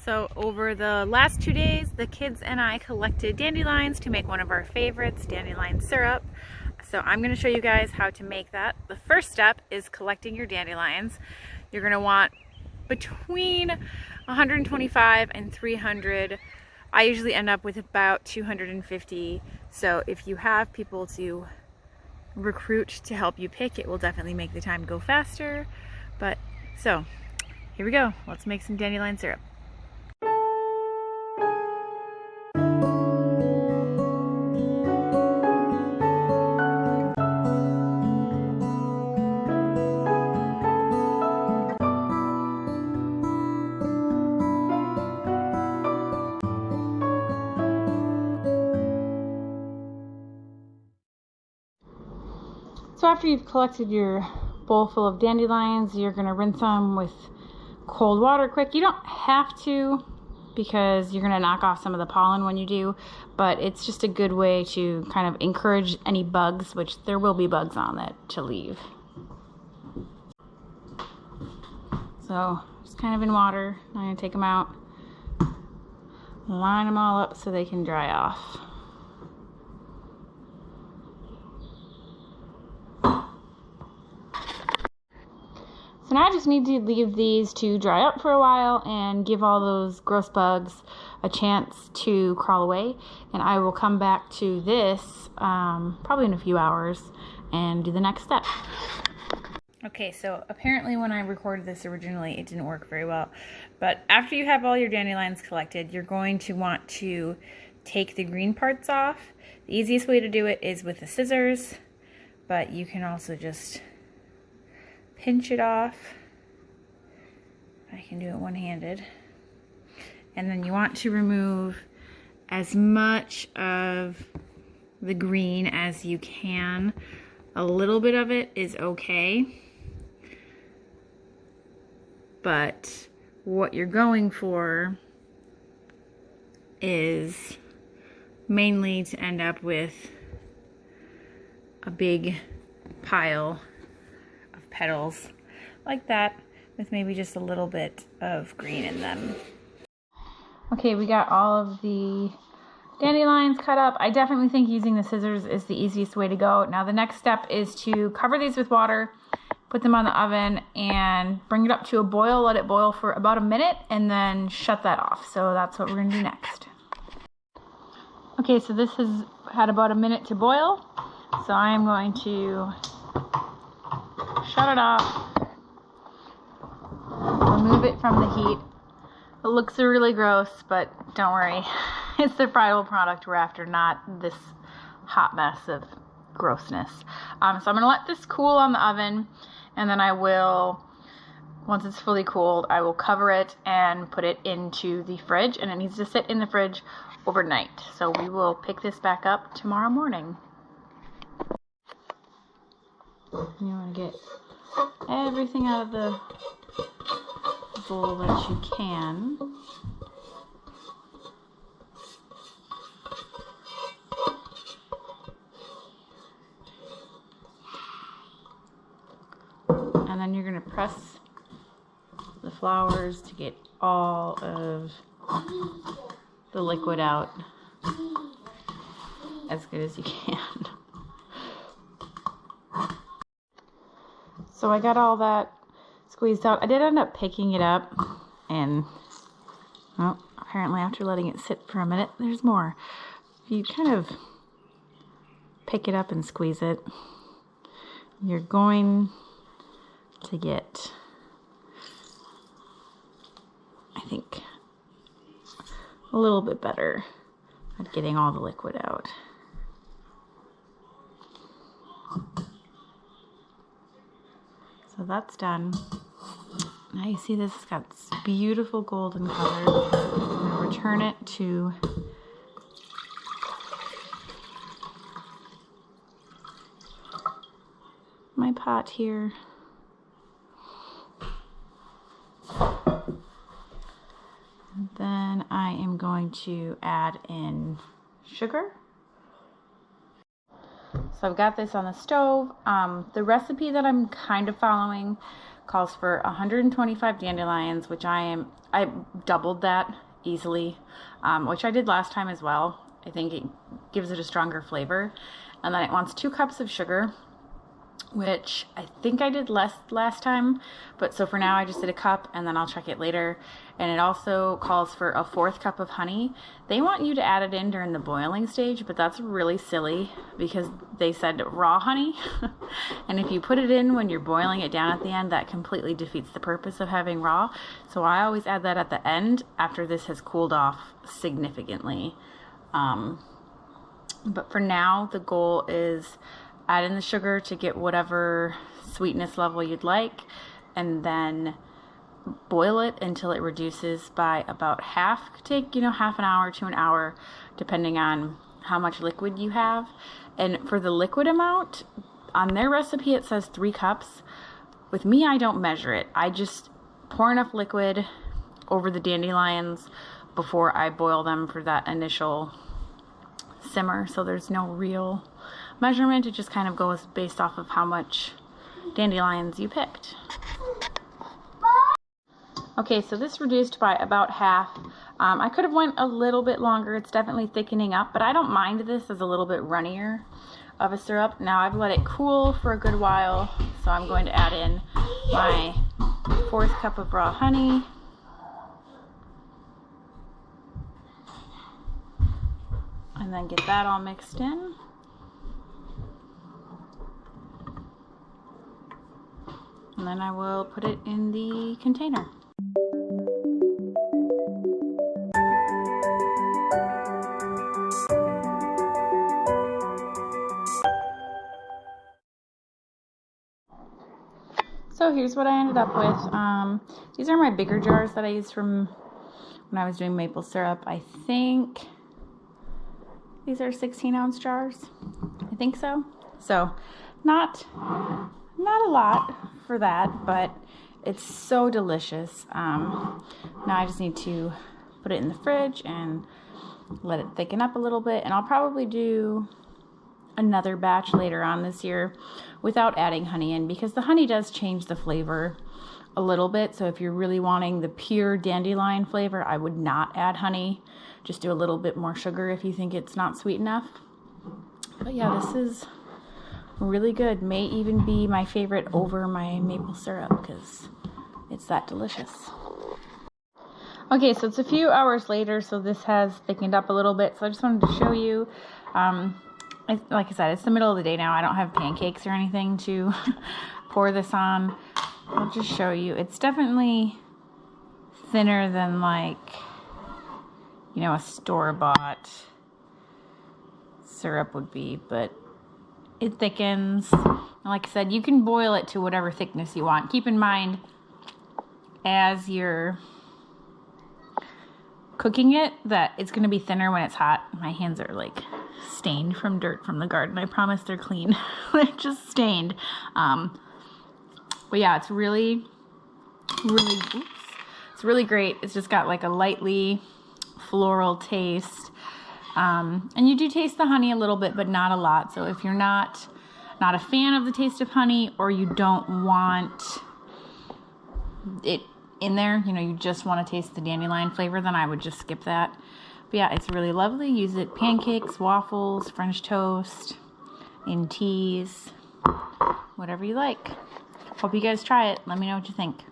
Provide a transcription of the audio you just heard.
So over the last 2 days, the kids and I collected dandelions to make one of our favorites, dandelion syrup. So I'm going to show you guys how to make that. The first step is collecting your dandelions. You're going to want between 125 and 300. I usually end up with about 250. So if you have people to recruit to help you pick, it will definitely make the time go faster. But so here we go. Let's make some dandelion syrup. So after you've collected your bowl full of dandelions, you're going to rinse them with cold water quick. You don't have to, because you're going to knock off some of the pollen when you do, but it's just a good way to kind of encourage any bugs, which there will be bugs on it, to leave. So just kind of in water. I'm going to take them out, line them all up so they can dry off. So now I just need to leave these to dry up for a while and give all those gross bugs a chance to crawl away. And I will come back to this probably in a few hours and do the next step. Okay, so apparently when I recorded this originally, it didn't work very well. But after you have all your dandelions collected, you're going to want to take the green parts off. The easiest way to do it is with the scissors, but you can also just pinch it off. I can do it one-handed. And then you want to remove as much of the green as you can. A little bit of it is okay, but what you're going for is mainly to end up with a big pile petals like that, with maybe just a little bit of green in them. Okay, we got all of the dandelions cut up. I definitely think using the scissors is the easiest way to go. Now the next step is to cover these with water, put them on the oven, and bring it up to a boil. Let it boil for about a minute and then shut that off. So that's what we're going to do next. Okay, so this has had about a minute to boil. So I am going to shut it off, remove it from the heat. It looks really gross, but don't worry. It's the final product we're after, not this hot mess of grossness. So I'm going to let this cool on the oven, and then I will, once it's fully cooled, I will cover it and put it into the fridge, and it needs to sit in the fridge overnight. So we will pick this back up tomorrow morning. You want to get everything out of the bowl that you can. And then you're going to press the flowers to get all of the liquid out as good as you can. So I got all that squeezed out. I did end up picking it up, and well, apparently after letting it sit for a minute, there's more. If you kind of pick it up and squeeze it, you're going to get, I think, a little bit better at getting all the liquid out. So that's done. Now you see this has got this beautiful golden color. I'm going to return it to my pot here. And then I am going to add in sugar. So I've got this on the stove. The recipe that I'm kind of following calls for 125 dandelions, which I doubled that easily, which I did last time as well. I think it gives it a stronger flavor. And then it wants 2 cups of sugar, which I think I did less last time, but so for now I just did a cup and then I'll check it later. And it also calls for a 4th cup of honey. They want you to add it in during the boiling stage, but that's really silly because they said raw honey. And if you put it in when you're boiling it down at the end, that completely defeats the purpose of having raw. So I always add that at the end after this has cooled off significantly. But for now, the goal is add in the sugar to get whatever sweetness level you'd like, and then boil it until it reduces by about half. Take, half an hour to an hour, depending on how much liquid you have. And for the liquid amount, on their recipe it says 3 cups. With me, I don't measure it. I just pour enough liquid over the dandelions before I boil them for that initial simmer. So there's no real measurement. It just kind of goes based off of how much dandelions you picked. Okay, so this reduced by about half. I could have went a little bit longer. It's definitely thickening up, but I don't mind this as a little bit runnier of a syrup. Now I've let it cool for a good while, so I'm going to add in my 4th cup of raw honey. And then get that all mixed in. And then I will put it in the container. So here's what I ended up with. These are my bigger jars that I used from when I was doing maple syrup. I think these are 16-ounce jars. I think so. So not a lot for that, but it's so delicious. Now I just need to put it in the fridge and let it thicken up a little bit, and I'll probably do another batch later on this year without adding honey in, because the honey does change the flavor a little bit. So if you're really wanting the pure dandelion flavor, I would not add honey. Just do a little bit more sugar if you think it's not sweet enough. But yeah, this is really good. May even be my favorite over my maple syrup because it's that delicious. Okay, so it's a few hours later, so this has thickened up a little bit. So I just wanted to show you, like I said, it's the middle of the day now. I don't have pancakes or anything to pour this on. I'll just show you. It's definitely thinner than a store-bought syrup would be, but it thickens. And like I said, you can boil it to whatever thickness you want. Keep in mind, as you're cooking it, that it's going to be thinner when it's hot. My hands are stained from dirt from the garden. I promise they're clean. They're just stained. But yeah, it's really great. It's just got a lightly floral taste. And you do taste the honey a little bit, but not a lot. So if you're not a fan of the taste of honey, or you don't want it in there, you just want to taste the dandelion flavor, then I would just skip that. But yeah, it's really lovely. Use it pancakes, waffles, French toast, in teas, whatever you like. Hope you guys try it. Let me know what you think.